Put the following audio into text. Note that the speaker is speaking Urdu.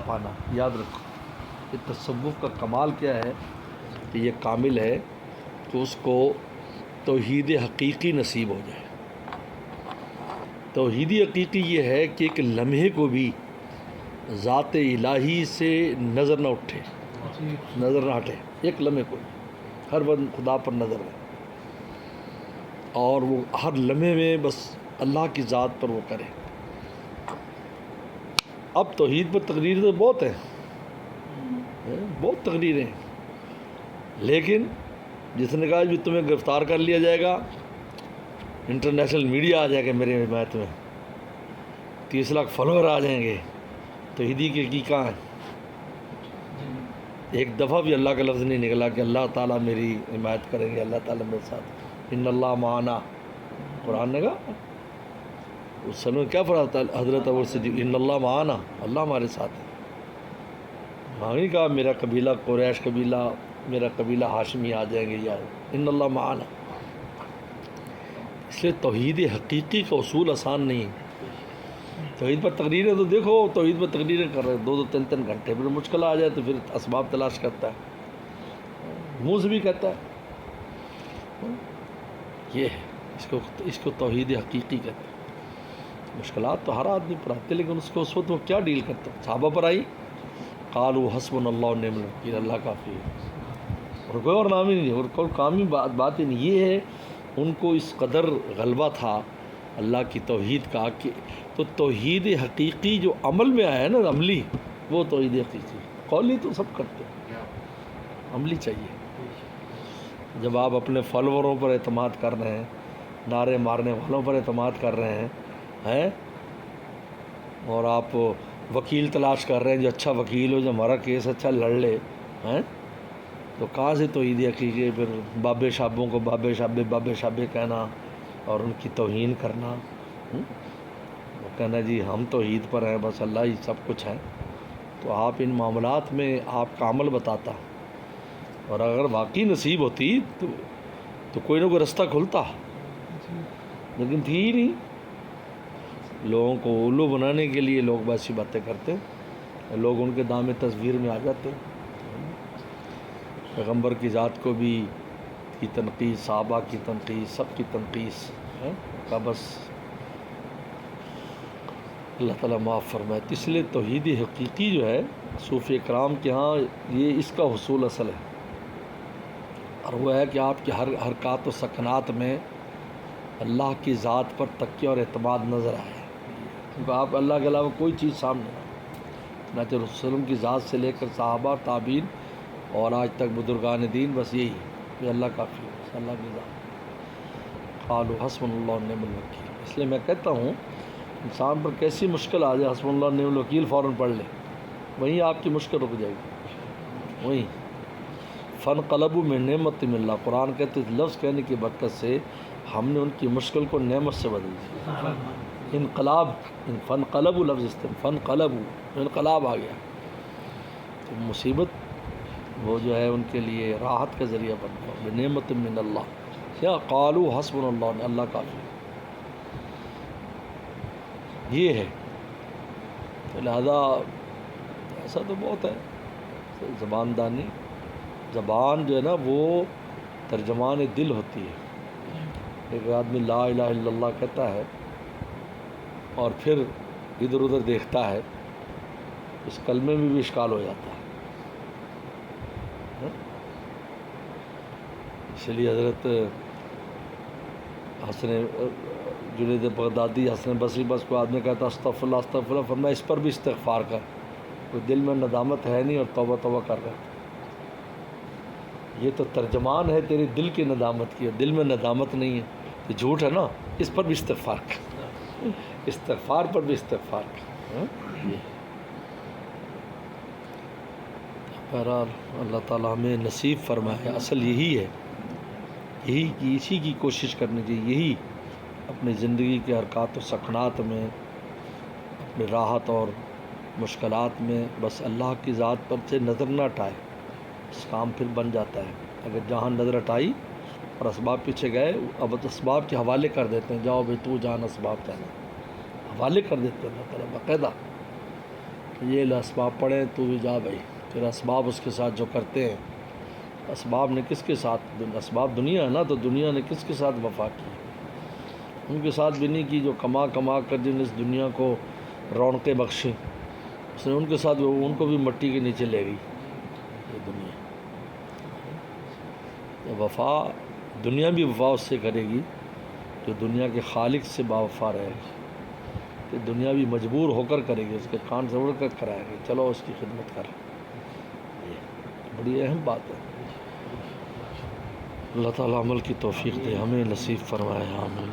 پانا. یاد رکھو یہ تصوف کا کمال کیا ہے کہ یہ کامل ہے کہ اس کو توحید حقیقی نصیب ہو جائے. توحید حقیقی یہ ہے کہ ایک لمحے کو بھی ذات الہی سے نظر نہ اٹھے, نظر نہ ہٹے, ایک لمحے کو ہر وقت خدا پر نظر ہے, اور وہ ہر لمحے میں بس اللہ کی ذات پر وہ کرے. اب توحید پر تقریر تو بہت ہیں, بہت تقریریں ہیں, لیکن جس نے کہا بھی تمہیں گرفتار کر لیا جائے گا, انٹرنیشنل میڈیا آ جائے گا میرے حمایت میں, 30 لاکھ فالوور آ جائیں گے, توحیدی کے کی کہاں ہے؟ ایک دفعہ بھی اللہ کا لفظ نہیں نکلا کہ اللہ تعالیٰ میری حمایت کریں گے, اللہ تعالیٰ میرے ساتھ, ان اللہ معنا. قرآن نے کہا اس سمے کیا فرماتا حضرت ابو صدیق, ان اللہ معنا, اللہ ہمارے ساتھ ہے. وہاں نہیں کہا میرا قبیلہ قریش قبیلہ, میرا قبیلہ ہاشمی آ جائیں گے, یا ان اللہ معنا. اس لیے توحید حقیقی کا اصول آسان نہیں ہے. توحید پر تقریریں تو دیکھو, توحید پر تقریریں کر رہے 2-3 گھنٹے, پھر مشکل آ جائے تو پھر اسباب تلاش کرتا ہے, منہ سے بھی کہتا ہے. یہ ہے اس کو توحید حقیقی کہتے ہیں. مشکلات تو ہر آدمی پر آتے, لیکن اس کو اس وقت وہ کیا ڈیل کرتا ہے. صحابہ پر آئی, قالوا حسبنا اللہ ونعم الوکیل, اللہ کافی ہے, اور کوئی اور نام ہی نہیں, اور کوئی کام ہی بات ہی نہیں. یہ ہے ان کو اس قدر غلبہ تھا اللہ کی توحید کا کہ تو توحید حقیقی جو عمل میں آیا ہے نا, عملی, وہ توحید حقیقی. قولی تو سب کرتے ہیں, عملی چاہیے. جب آپ اپنے فالووروں پر اعتماد کر رہے ہیں, نعرے مارنے والوں پر اعتماد کر رہے ہیں, اور آپ وکیل تلاش کر رہے ہیں جو اچھا وکیل ہو, جو ہمارا کیس اچھا لڑ لے, تو کہاں سے توحید حقیقی؟ پھر بابے شابوں کو بابے شابے کہنا اور ان کی توہین کرنا, وہ کہنا جی ہم توحید پر ہیں, بس اللہ ہی سب کچھ ہے. تو آپ ان معاملات میں آپ کا عمل بتاتا, اور اگر واقعی نصیب ہوتی تو کوئی نہ کوئی رستہ کھلتا, لیکن تھی ہی نہیں. لوگوں کو الو بنانے کے لیے لوگ ایسی باتیں کرتے, لوگ ان کے دام تصویر میں آ جاتے. پیغمبر کی ذات کو بھی کی تنقید, صحابہ کی تنقید, سب کی تنقید کا بس اللہ تعالیٰ معاف فرمائے. اس لیے توحید حقیقی جو ہے صوفی کرام کے ہاں یہ اس کا حصول اصل ہے, اور وہ ہے کہ آپ کی ہر حرکات و سکنات میں اللہ کی ذات پر تکیہ اور اعتماد نظر آئے, کیونکہ آپ اللہ کے علاوہ کوئی چیز سامنے نہ. چنانچہ رسول صلی اللہ علیہ وسلم کی ذات سے لے کر صحابہ, تابعین اور آج تک بزرگان دین, بس یہی ہے کہ اللہ کافی ہے, اللہ کی ذات. قالوا حسبنا اللہ ونعم الوکیل. اس لیے میں کہتا ہوں انسان پر کیسی مشکل آ جائے, حسبنا اللہ ونعم الوکیل فوراً پڑھ لے, وہیں آپ کی مشکل رک جائے گی. وہیں فانقلبوا من نعمت من اللہ, قرآن کہتے ہیں لفظ کہنے کی برکت سے ہم نے ان کی مشکل کو نعمت سے بدل دیا. انقلاب, فانقلبوا لفظ استعمال, فانقلبوا انقلاب آ گیا, تو مصیبت وہ جو ہے ان کے لیے راحت کا ذریعہ بن گیا. بنعمت من اللہ, کیا قالوا حسبنا اللہ, اللہ کافی. یہ ہے. لہذا ایسا تو بہت ہے. زبان دانی, زبان جو ہے نا وہ ترجمان دل ہوتی ہے. ایک آدمی لا الہ الا اللہ کہتا ہے اور پھر ادھر ادھر دیکھتا ہے, اس کلمے میں بھی اشکال ہو جاتا ہے. اس لیے حضرت حسن جنید بغدادی, حسن بصری, بس کو آدمی کہتا استغفر اللہ استغفر اللہ, فرمایا اس پر بھی استغفار کر, کوئی دل میں ندامت ہے نہیں اور توبہ توبہ کر رہا. یہ تو ترجمان ہے تیری دل کی ندامت کی, دل میں ندامت نہیں ہے, یہ جھوٹ ہے نا. اس پر بھی استغفار کر, استغفار پر بھی استغفار کر. بہرحال اللہ تعالیٰ ہمیں نصیب فرمائے. اصل یہی ہے, اسی کی کوشش کرنی چاہیے. یہی اپنی زندگی کے حرکات و سکنات میں, اپنی راحت اور مشکلات میں بس اللہ کی ذات پر سے نظر نہ ہٹائے, اس کام پھر بن جاتا ہے. اگر جہاں نظر ہٹائی اور اسباب پیچھے گئے, اب اسباب کے حوالے کر دیتے ہیں, جاؤ بھائی تو جان اسباب جانا, حوالے کر دیتے ہیں اللہ تعالیٰ باقاعدہ یہ اسباب پڑھیں تو بھی جا بھائی، پھر اسباب اس کے ساتھ جو کرتے ہیں، اسباب نے کس کے ساتھ، اسباب دنیا ہے نا، تو دنیا نے کس کے ساتھ وفا کی؟ ان کے ساتھ بھی نہیں کی جو کما کما کر جن اس دنیا کو رونقیں بخشیں، اس نے ان کے ساتھ ان کو بھی مٹی کے نیچے لے گئی یہ دنیا۔ وفا دنیا بھی وفا اس سے کرے گی جو دنیا کے خالق سے باوفا رہے گی، کہ دنیا بھی مجبور ہو کر کرے گی، اس کے کان سے اڑ کر کرائے گی، چلو اس کی خدمت کر، یہ بڑی اہم بات ہے۔ اللہ تعالیٰ عمل کی توفیق دے، ہمیں نصیب فرمائے، آمین۔